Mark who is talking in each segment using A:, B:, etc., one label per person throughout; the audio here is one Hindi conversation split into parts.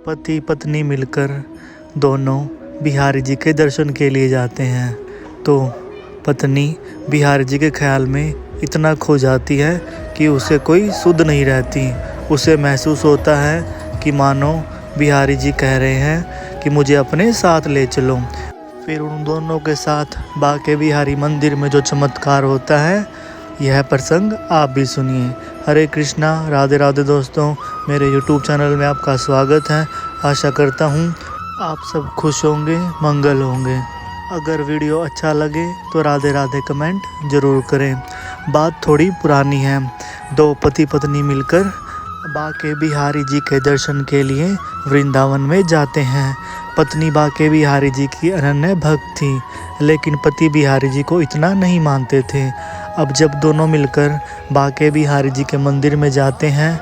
A: पति पत्नी मिलकर दोनों बिहारी जी के दर्शन के लिए जाते हैं तो पत्नी बिहारी जी के ख्याल में इतना खो जाती है कि उसे कोई सुध नहीं रहती। उसे महसूस होता है कि मानो बिहारी जी कह रहे हैं कि मुझे अपने साथ ले चलो। फिर उन दोनों के साथ बाके बिहारी मंदिर में जो चमत्कार होता है, यह प्रसंग आप भी सुनिए। हरे कृष्णा, राधे राधे दोस्तों, मेरे YouTube चैनल में आपका स्वागत है। आशा करता हूँ आप सब खुश होंगे, मंगल होंगे। अगर वीडियो अच्छा लगे तो राधे राधे कमेंट ज़रूर करें। बात थोड़ी पुरानी है। दो पति पत्नी मिलकर बाके बिहारी जी के दर्शन के लिए वृंदावन में जाते हैं। पत्नी बाके बिहारी जी की अनन्य भक्त थी, लेकिन पति बिहारी जी को इतना नहीं मानते थे। अब जब दोनों मिलकर बाके बिहारी जी के मंदिर में जाते हैं,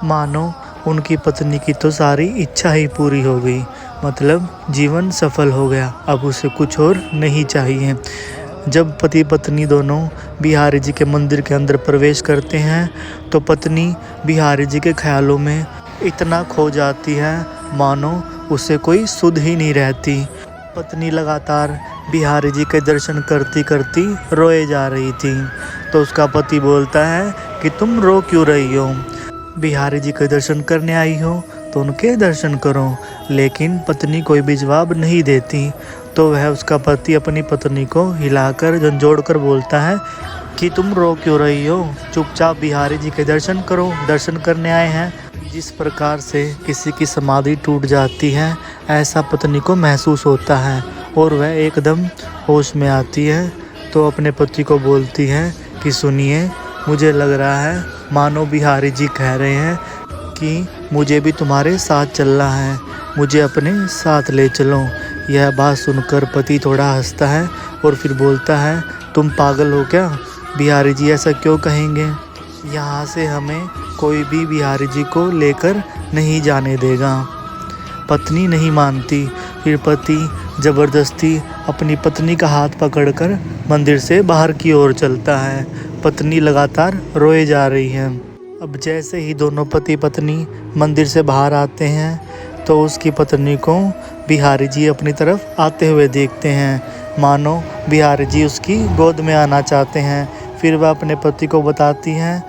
A: मानो उनकी पत्नी की तो सारी इच्छा ही पूरी हो गई, मतलब जीवन सफल हो गया। अब उसे कुछ और नहीं चाहिए। जब पति पत्नी दोनों बिहारी जी के मंदिर के अंदर प्रवेश करते हैं तो पत्नी बिहारी जी के ख्यालों में इतना खो जाती है मानो उसे कोई सुध ही नहीं रहती। पत्नी लगातार बिहारी जी के दर्शन करती करती रोए जा रही थी तो उसका पति बोलता है कि तुम रो क्यों रही हो? बिहारी जी के दर्शन करने आई हो तो उनके दर्शन करो। लेकिन पत्नी कोई भी जवाब नहीं देती तो वह उसका पति अपनी पत्नी को हिलाकर झंझोड़ कर बोलता है कि तुम रो क्यों रही हो? चुपचाप बिहारी जी के दर्शन करो, दर्शन करने आए हैं। जिस प्रकार से किसी की समाधि टूट जाती है, ऐसा पत्नी को महसूस होता है और वह एकदम होश में आती है तो अपने पति को बोलती है कि सुनिए, मुझे लग रहा है मानो बिहारी जी कह रहे हैं कि मुझे भी तुम्हारे साथ चलना है, मुझे अपने साथ ले चलो। यह बात सुनकर पति थोड़ा हंसता है और फिर बोलता है, तुम पागल हो क्या? बिहारी जी ऐसा क्यों कहेंगे? यहाँ से हमें कोई भी बिहारी जी को लेकर नहीं जाने देगा। पत्नी नहीं मानती। फिर पति ज़बरदस्ती अपनी पत्नी का हाथ पकड़कर मंदिर से बाहर की ओर चलता है। पत्नी लगातार रोए जा रही है। अब जैसे ही दोनों पति पत्नी मंदिर से बाहर आते हैं तो उसकी पत्नी को बिहारी जी अपनी तरफ आते हुए देखते हैं, मानो बिहारी जी उसकी गोद में आना चाहते हैं। फिर वह अपने पति को बताती हैं।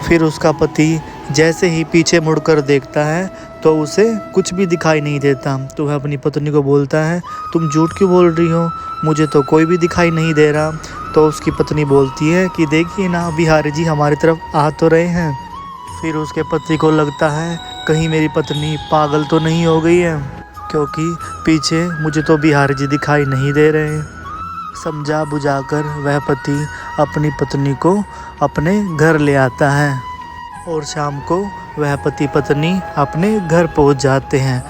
A: फिर उसका पति जैसे ही पीछे मुड़कर देखता है तो उसे कुछ भी दिखाई नहीं देता। तो वह अपनी पत्नी को बोलता है, तुम झूठ क्यों बोल रही हो? मुझे तो कोई भी दिखाई नहीं दे रहा। तो उसकी पत्नी बोलती है कि देखिए ना, बिहारी जी हमारी तरफ आ तो रहे हैं। फिर उसके पति को लगता है कहीं मेरी पत्नी पागल तो नहीं हो गई है, क्योंकि पीछे मुझे तो बिहारी जी दिखाई नहीं दे रहे। समझा बुझाकर वह पति अपनी पत्नी को अपने घर ले आता है और शाम को वह पति पत्नी अपने घर पहुंच जाते हैं।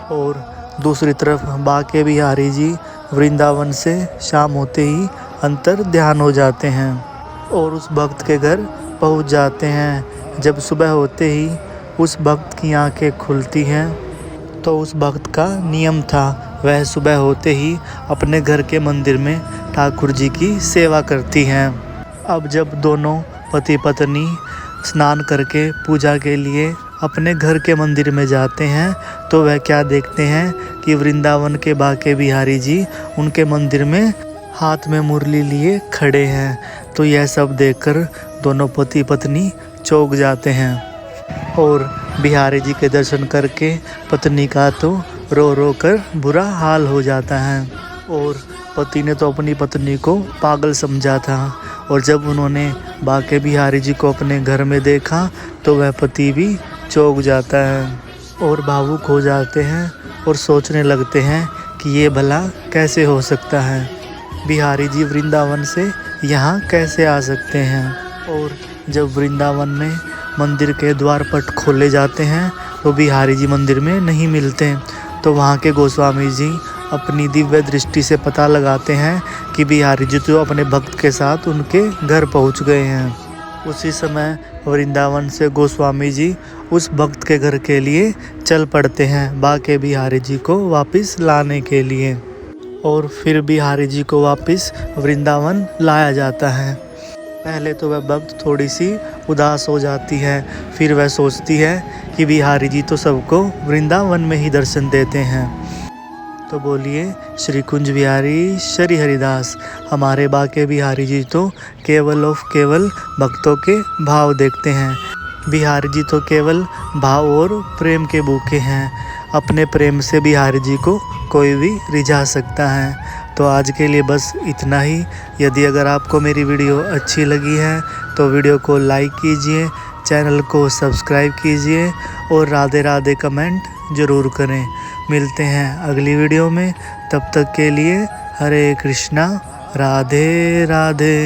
A: और दूसरी तरफ बाके बिहारी जी वृंदावन से शाम होते ही अंतर ध्यान हो जाते हैं और उस भक्त के घर पहुंच जाते हैं। जब सुबह होते ही उस भक्त की आंखें खुलती हैं तो उस भक्त का नियम था, वह सुबह होते ही अपने घर के मंदिर में ठाकुर जी की सेवा करती हैं। अब जब दोनों पति पत्नी स्नान करके पूजा के लिए अपने घर के मंदिर में जाते हैं तो वह क्या देखते हैं कि वृंदावन के बाके बिहारी जी उनके मंदिर में हाथ में मुरली लिए खड़े हैं। तो यह सब देखकर दोनों पति पत्नी चौंक जाते हैं और बिहारी जी के दर्शन करके पत्नी का तो रो रो कर बुरा हाल हो जाता है। और पति ने तो अपनी पत्नी को पागल समझा था और जब उन्होंने बाके बिहारी जी को अपने घर में देखा तो वह पति भी चौंक जाता है और भावुक हो जाते हैं और सोचने लगते हैं कि ये भला कैसे हो सकता है, बिहारी जी वृंदावन से यहाँ कैसे आ सकते हैं। और जब वृंदावन में मंदिर के द्वारपट खोले जाते हैं तो बिहारी जी मंदिर में नहीं मिलते। तो वहाँ के गोस्वामी जी अपनी दिव्य दृष्टि से पता लगाते हैं कि बिहारी जी तो अपने भक्त के साथ उनके घर पहुँच गए हैं। उसी समय वृंदावन से गोस्वामी जी उस भक्त के घर के लिए चल पड़ते हैं बाके बिहारी जी को वापस लाने के लिए। और फिर बिहारी जी को वापस वृंदावन लाया जाता है। पहले तो वह भक्त थोड़ी सी उदास हो जाती है, फिर वह सोचती है कि बिहारी जी तो सबको वृंदावन में ही दर्शन देते हैं। तो बोलिए श्री कुंज बिहारी श्री हरिदास। हमारे बाके बिहारी जी तो केवल और केवल भक्तों के भाव देखते हैं। बिहारी जी तो केवल भाव और प्रेम के भूखे हैं। अपने प्रेम से बिहारी जी को कोई भी रिझा सकता है। तो आज के लिए बस इतना ही। यदि अगर आपको मेरी वीडियो अच्छी लगी है तो वीडियो को लाइक कीजिए, चैनल को सब्सक्राइब कीजिए और राधे राधे कमेंट ज़रूर करें। मिलते हैं अगली वीडियो में, तब तक के लिए हरे कृष्णा, राधे राधे।